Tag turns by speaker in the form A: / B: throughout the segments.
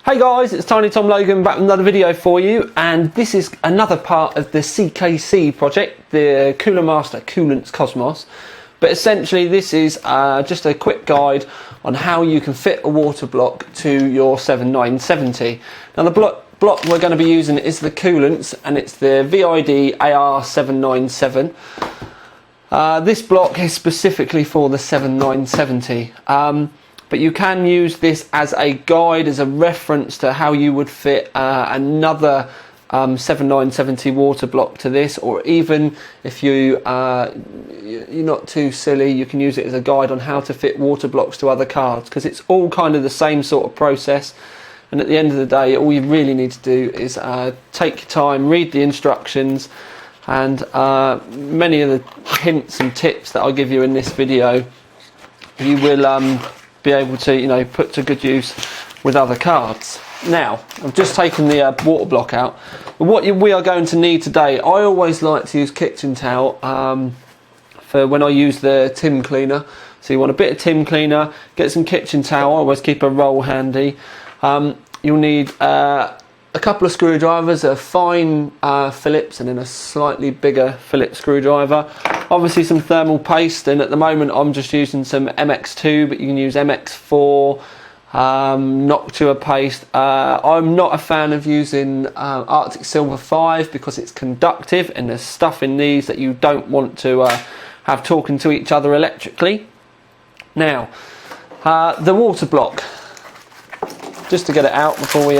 A: Hey guys, it's Tiny Tom Logan back with another video for you, and this is another part of the CKC project, the Coolermaster Koolance Cosmos. But essentially this is just a quick guide on how you can fit a water block to your 7970. Now the block we're going to be using is the Koolance, and it's the VID AR797. This block is specifically for the 7970. But you can use this as a guide, as a reference to how you would fit another 7970 water block to this, or even if you're not too silly, you can use it as a guide on how to fit water blocks to other cards, because it's all kind of the same sort of process. And at the end of the day, all you really need to do is take your time, read the instructions, and many of the hints and tips that I'll give you in this video, you will be able to, put to good use with other cards. Now, I've just taken the water block out. What we are going to need today, I always like to use kitchen towel for when I use the Tim cleaner. So you want a bit of Tim cleaner, get some kitchen towel, I always keep a roll handy. You'll need a couple of screwdrivers, a fine Phillips and then a slightly bigger Phillips screwdriver. Obviously some thermal paste, and at the moment I'm just using some MX2, but you can use MX4, Noctua paste. I'm not a fan of using Arctic Silver 5 because it's conductive, and there's stuff in these that you don't want to have talking to each other electrically. Now, the water block, just to get it out before we...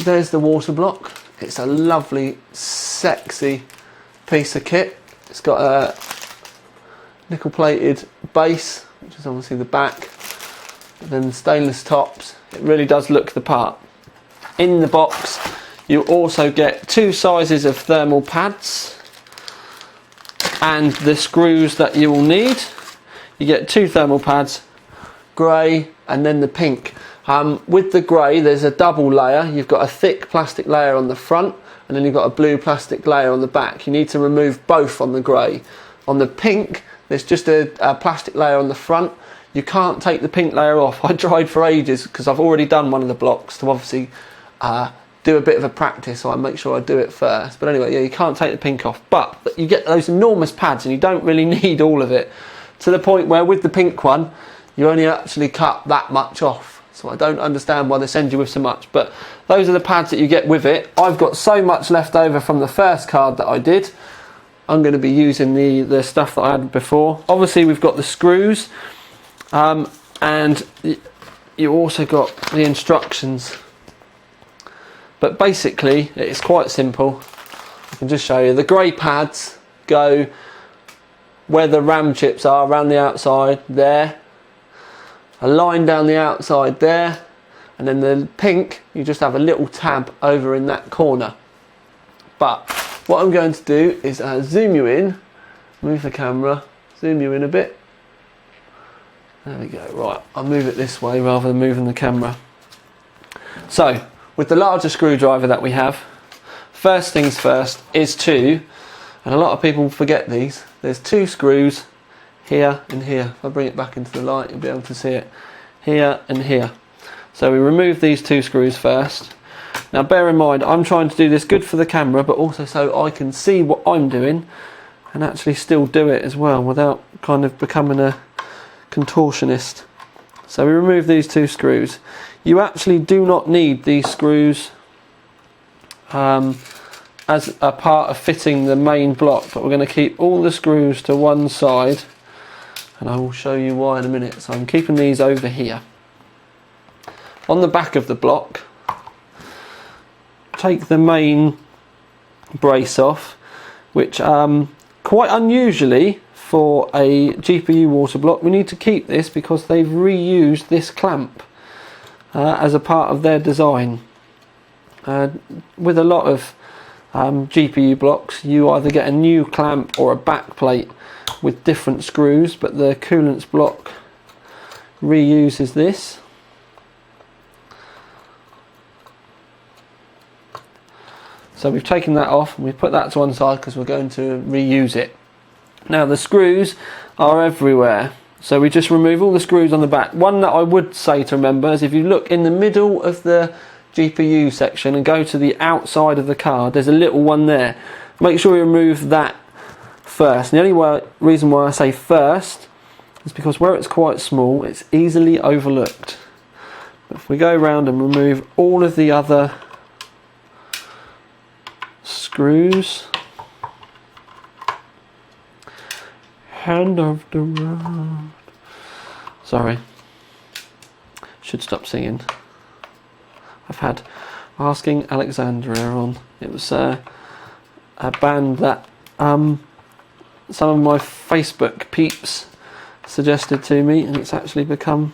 A: There's the water block. It's a lovely, sexy piece of kit. It's got a nickel-plated base, which is obviously the back, and then stainless tops. It really does look the part. In the box, you also get two sizes of thermal pads and the screws that you will need. You get two thermal pads, grey and then the pink. With the grey, there's a double layer. You've got a thick plastic layer on the front, and then you've got a blue plastic layer on the back. You need to remove both on the grey. On the pink, there's just a plastic layer on the front. You can't take the pink layer off. I tried for ages because I've already done one of the blocks to obviously do a bit of a practice, so I make sure I do it first. But anyway, yeah, you can't take the pink off. But you get those enormous pads, and you don't really need all of it, to the point where with the pink one, you only actually cut that much off. So I don't understand why they send you with so much, but those are the pads that you get with it. I've got so much left over from the first card that I did. I'm going to be using the stuff that I had before. Obviously we've got the screws, and you also got the instructions. But basically it's quite simple. I can just show you. The grey pads go where the RAM chips are, around the outside there. A line down the outside there, and then the pink, you just have a little tab over in that corner. But what I'm going to do is zoom you in, move the camera, zoom you in a bit. There we go. Right, I'll move it this way rather than moving the camera. So with the larger screwdriver that we have, first things first is and a lot of people forget these, there's two screws here and here. If I bring it back into the light, you'll be able to see it. Here and here. So we remove these two screws first. Now bear in mind, I'm trying to do this good for the camera, but also so I can see what I'm doing and actually still do it as well without kind of becoming a contortionist. So we remove these two screws. You actually do not need these screws as a part of fitting the main block, but we're going to keep all the screws to one side, and I will show you why in a minute. So I'm keeping these over here. On the back of the block, take the main brace off, which quite unusually for a GPU water block, we need to keep this because they've reused this clamp as a part of their design. With a lot of GPU blocks, you either get a new clamp or a back plate with different screws, but the Koolance block reuses this. So we've taken that off and we put that to one side because we're going to reuse it. Now the screws are everywhere. So we just remove all the screws on the back. One that I would say to remember is if you look in the middle of the GPU section and go to the outside of the card, there's a little one there. Make sure you remove that first. And the only reason why I say first is because where it's quite small, it's easily overlooked. But if we go around and remove all of the other screws, hand of the road. Sorry, should stop singing. I've had Asking Alexandria on. It was a band that some of my Facebook peeps suggested to me, and it's actually become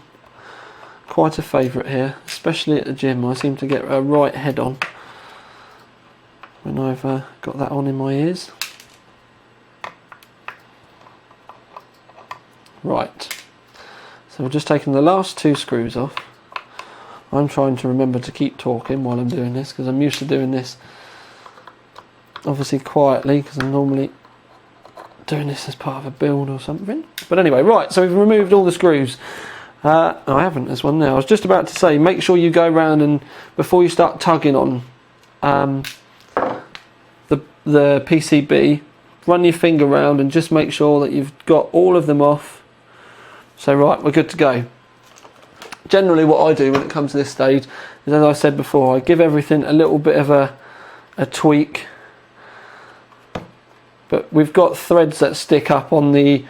A: quite a favourite here, especially at the gym. I seem to get a right head on when I've got that on in my ears. Right, so we're just taking the last two screws off. I'm trying to remember to keep talking while I'm doing this, because I'm used to doing this obviously quietly, because I'm normally doing this as part of a build or something. But anyway, right, so we've removed all the screws. No, I haven't, there's one there. I was just about to say, make sure you go around and before you start tugging on the PCB, run your finger around and just make sure that you've got all of them off. So right, we're good to go. Generally what I do when it comes to this stage is, as I said before, I give everything a little bit of a tweak. But we've got threads that stick up on the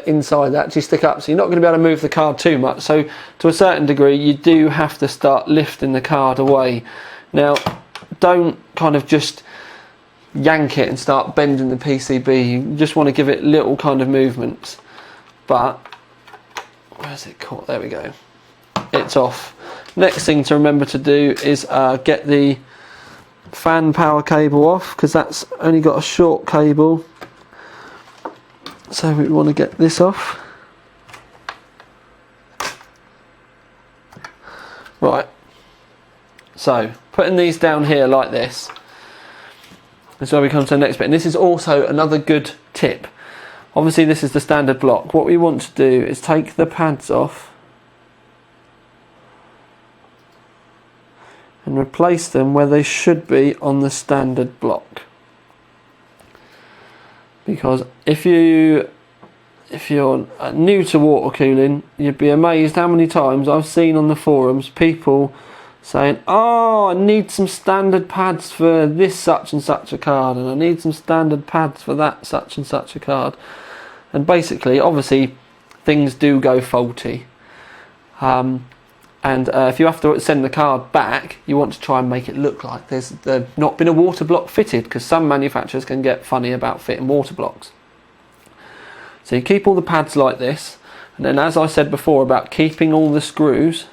A: inside that actually stick up, so you're not going to be able to move the card too much. So to a certain degree you do have to start lifting the card away. Now don't kind of just yank it and start bending the PCB. You just want to give it little kind of movements. But where's it caught? There we go. It's off. Next thing to remember to do is get the fan power cable off, because that's only got a short cable. So we want to get this off. Right. So putting these down here like this. That's where we come to the next bit, and this is also another good tip. Obviously this is the standard block. What we want to do is take the pads off and replace them where they should be on the standard block. Because if you're new to water cooling, you'd be amazed how many times I've seen on the forums people saying, oh, I need some standard pads for this such and such a card, and I need some standard pads for that such and such a card. And basically, obviously, things do go faulty. If you have to send the card back, you want to try and make it look like there's not been a water block fitted, because some manufacturers can get funny about fitting water blocks. So you keep all the pads like this, and then as I said before about keeping all the screws,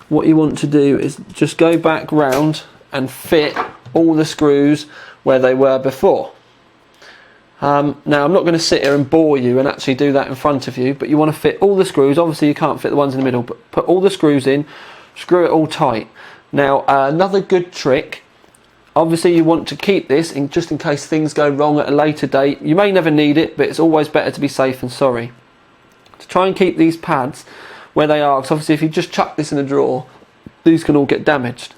A: what you want to do is just go back round and fit all the screws where they were before. Now I'm not going to sit here and bore you and actually do that in front of you, but you want to fit all the screws. Obviously you can't fit the ones in the middle, but put all the screws in, screw it all tight. Now another good trick, obviously you want to keep this just in case things go wrong at a later date. You may never need it, but it's always better to be safe than sorry. To try and keep these pads where they are, because obviously if you just chuck this in a drawer, these can all get damaged.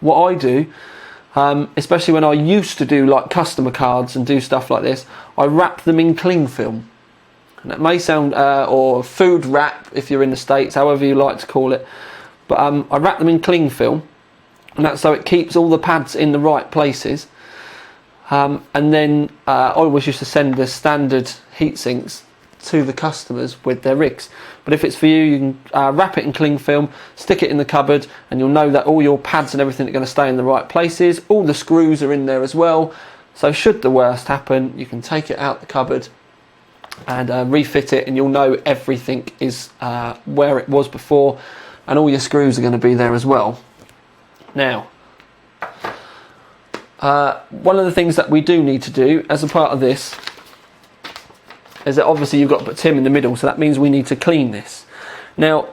A: What I do, especially when I used to do like customer cards and do stuff like this, I wrap them in cling film. And that may sound, or food wrap if you're in the States, however you like to call it. But I wrap them in cling film, and that's so it keeps all the pads in the right places. And then I always used to send the standard heat sinks to the customers with their rigs. But if it's for you, you can wrap it in cling film, stick it in the cupboard, and you'll know that all your pads and everything are going to stay in the right places. All the screws are in there as well, so should the worst happen, you can take it out the cupboard and refit it, and you'll know everything is where it was before, and all your screws are going to be there as well. Now, one of the things that we do need to do as a part of this is that obviously you've got to put Tim in the middle, so that means we need to clean this. Now,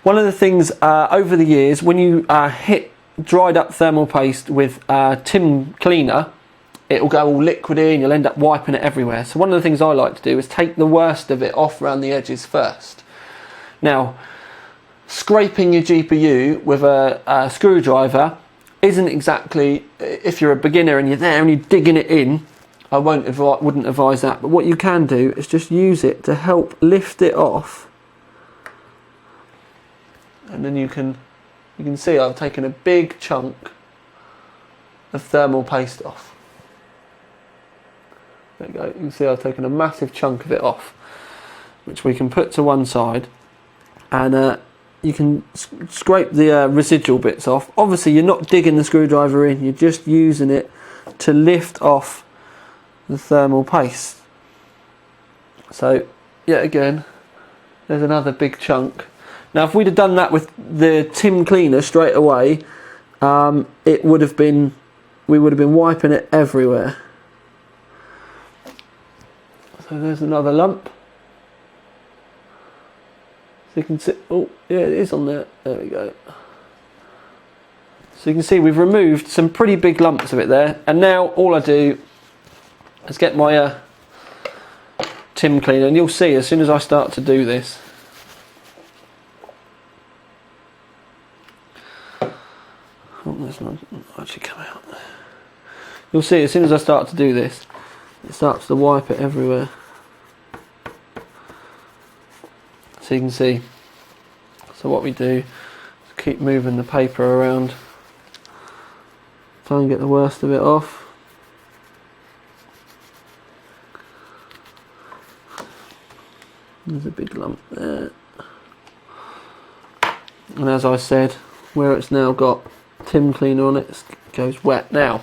A: one of the things over the years, when you hit dried up thermal paste with Tim cleaner, it'll go all liquidy and you'll end up wiping it everywhere. So one of the things I like to do is take the worst of it off around the edges first. Now, scraping your GPU with a screwdriver isn't exactly, if you're a beginner and you're there and you're digging it in, I wouldn't advise that. But what you can do is just use it to help lift it off, and then you can see I've taken a big chunk of thermal paste off. There you go. You can see I've taken a massive chunk of it off, which we can put to one side, and you can scrape the residual bits off. Obviously you're not digging the screwdriver in, you're just using it to lift off the thermal paste. So yet again, there's another big chunk. Now if we'd have done that with the TIM cleaner straight away, we would have been wiping it everywhere. So there's another lump. So you can see, oh yeah, it is on there. There we go. So you can see we've removed some pretty big lumps of it there, and now all I do is get my TIM cleaner, and you'll see as soon as I start to do this, oh, that's not actually come out. You'll see as soon as I start to do this, it starts to wipe it everywhere. So you can see. So what we do is keep moving the paper around, try and get the worst of it off. There's a big lump there. And as I said, where it's now got TIM cleaner on it, it goes wet. Now,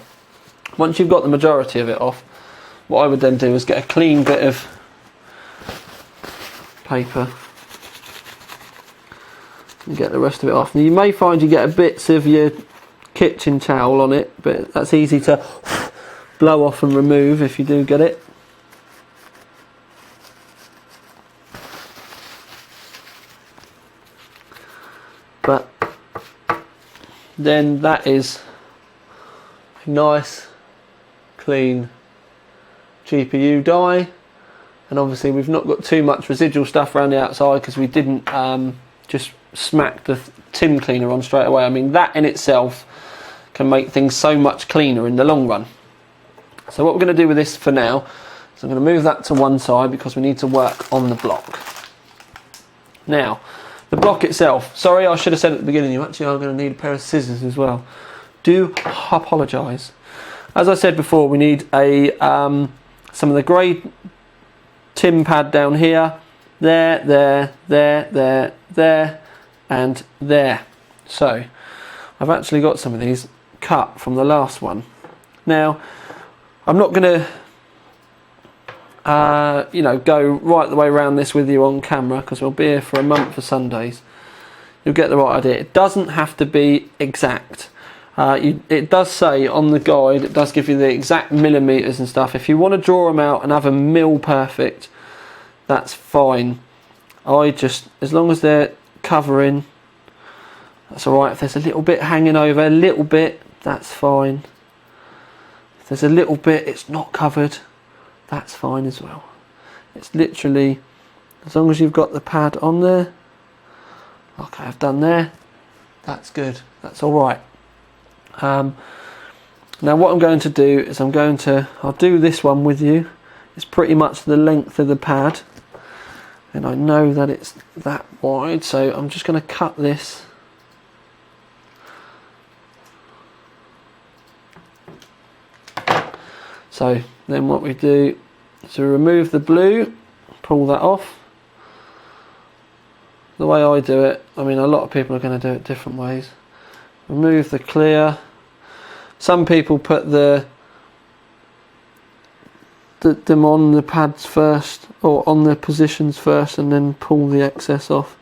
A: once you've got the majority of it off, what I would then do is get a clean bit of paper and get the rest of it off. Now you may find you get bits of your kitchen towel on it, but that's easy to blow off and remove if you do get it. But then that is a nice clean GPU die, and obviously we've not got too much residual stuff around the outside because we didn't just smack the TIM cleaner on straight away. I mean, that in itself can make things so much cleaner in the long run. So what we're going to do with this for now is I'm going to move that to one side because we need to work on the block. Now, the block itself, sorry, I should have said at the beginning, you actually are going to need a pair of scissors as well. Do apologise. As I said before, we need a some of the grey TIM pad down here, there, and there. So I've actually got some of these cut from the last one. Now I'm not going to go right the way around this with you on camera because we'll be here for a month for Sundays. You'll get the right idea. It doesn't have to be exact. It does say on the guide, it does give you the exact millimetres and stuff. If you want to draw them out and have a mil perfect, that's fine. As long as they're covering, that's alright. If there's a little bit hanging over, a little bit, that's fine. If there's a little bit it's not covered, that's fine as well. It's literally, as long as you've got the pad on there, like I've done there, that's good, that's alright. Now what I'm going to do is I'll do this one with you. It's pretty much the length of the pad, and I know that it's that wide, so I'm just going to cut this. So then what we do is we remove the blue, pull that off. The way I do it, I mean a lot of people are going to do it different ways. Remove the clear. Some people put them on the pads first, or on the positions first, and then pull the excess off.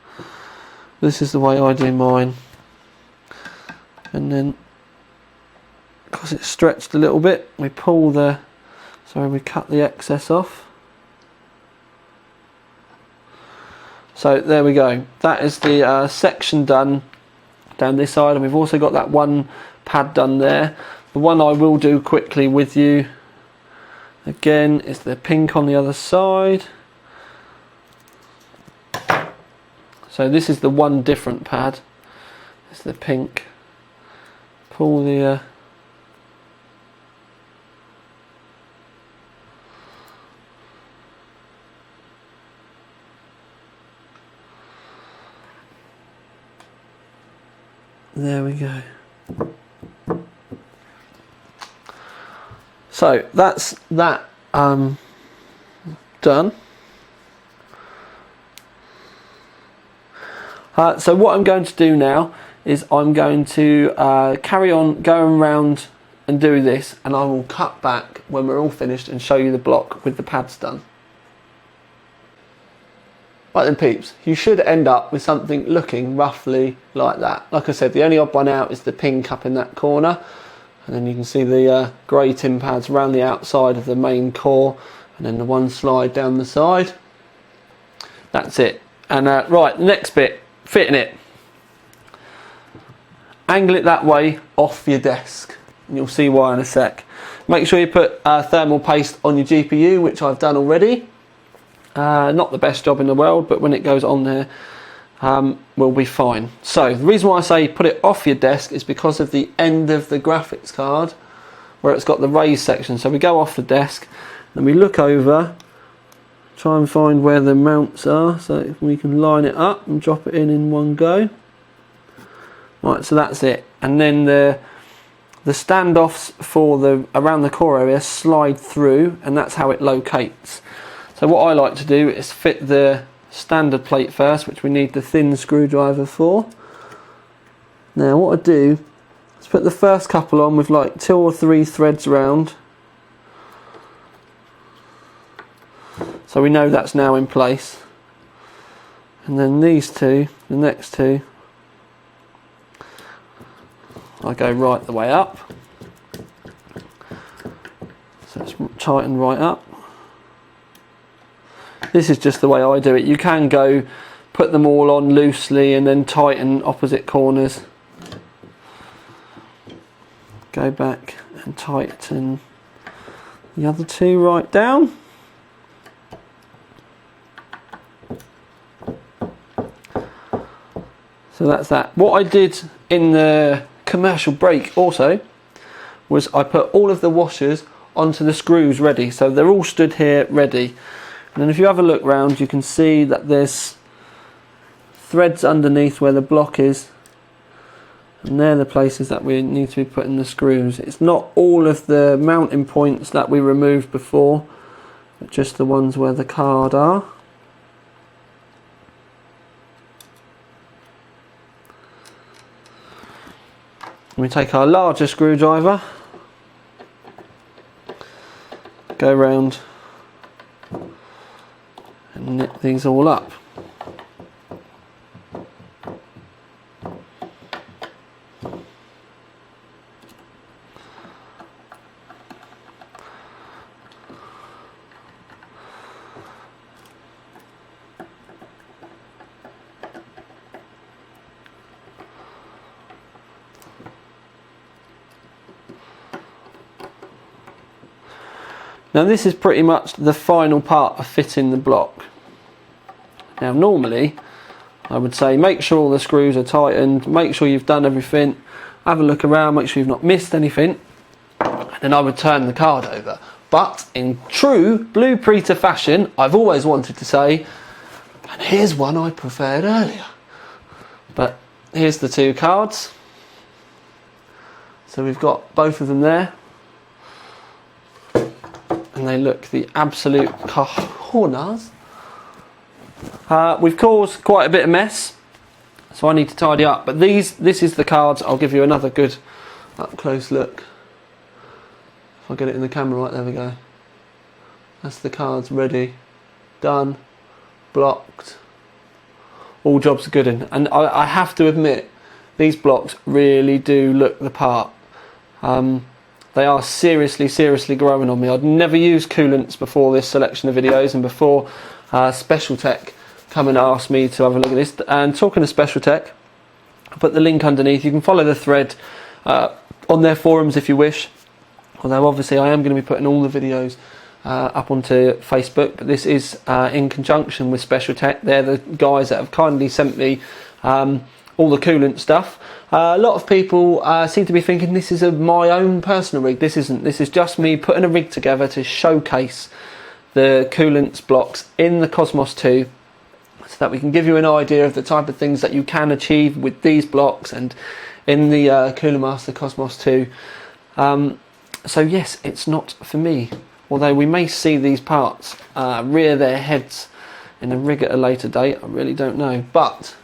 A: This is the way I do mine. And then, because it's stretched a little bit, we cut the excess off. So there we go. That is the section done down this side, and we've also got that one pad done there. The one I will do quickly with you Again, it's the pink on the other side. So this is the one different pad. It's the pink. Pull the there we go. So that's that done. So what I'm going to do now is I'm going to carry on going around and do this, and I will cut back when we're all finished and show you the block with the pads done. Right then peeps, you should end up with something looking roughly like that. Like I said, the only odd one out is the pink up in that corner, and then you can see the grey tin pads around the outside of the main core, and then the one slide down the side. That's it. And right, the next bit, fitting it. Angle it that way off your desk, and you'll see why in a sec. Make sure you put thermal paste on your GPU, which I've done already. Not the best job in the world, but when it goes on there, we'll be fine. So the reason why I say put it off your desk is because of the end of the graphics card, where it's got the raised section. So we go off the desk, and we look over, try and find where the mounts are, so if we can line it up and drop it in one go. Right, so that's it. And then the standoffs for the around the core area slide through, and that's how it locates. So what I like to do is fit the standard plate first, which we need the thin screwdriver for. Now what I do is put the first couple on with like 2 or 3 threads around, so we know that's now in place. And then these two, the next two, I go right the way up, so it's tighten right up. This is just the way I do it. You can go put them all on loosely and then tighten opposite corners. Go back and tighten the other two right down. So that's that. What I did in the commercial break also was I put all of the washers onto the screws ready, so they're all stood here ready. And then if you have a look round, you can see that there's threads underneath where the block is, and they're the places that we need to be putting the screws. It's not all of the mounting points that we removed before, but just the ones where the card are. We take our larger screwdriver, go around and knit these all up. Now this is pretty much the final part of fitting the block. Now normally I would say make sure all the screws are tightened, make sure you've done everything, have a look around, make sure you've not missed anything, and then I would turn the card over. But in true Blue Preter fashion, I've always wanted to say, and here's one I preferred earlier. But here's the two cards. So we've got both of them there. And they look the absolute cojones. We've caused quite a bit of mess, so I need to tidy up. But this is the cards. I'll give you another good up close look. If I get it in the camera right, there we go. That's the cards ready, done, blocked. All jobs are good in. And I have to admit, these blocks really do look the part. They are seriously growing on me. I'd never used Koolance before this selection of videos, and before Specialtech come and ask me to have a look at this. And talking to Specialtech, I'll put the link underneath. You can follow the thread on their forums if you wish. Although obviously I am going to be putting all the videos up onto Facebook, but this is in conjunction with Specialtech. They're the guys that have kindly sent me all the coolant stuff. A lot of people seem to be thinking this is my own personal rig. This isn't. This is just me putting a rig together to showcase the Koolance blocks in the Cosmos 2, so that we can give you an idea of the type of things that you can achieve with these blocks and in the Coolermaster Cosmos 2. So yes, it's not for me, although we may see these parts rear their heads in a rig at a later date. I really don't know, but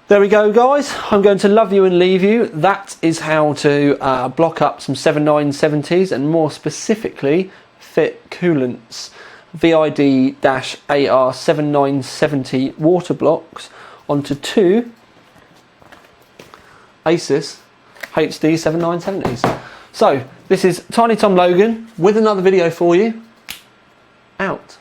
A: there we go, guys. I'm going to love you and leave you. That is how to block up some 7970s, and more specifically fit Koolance VID-AR7970 water blocks onto two Asus HD 7970s. So this is Tiny Tom Logan with another video for you. Out.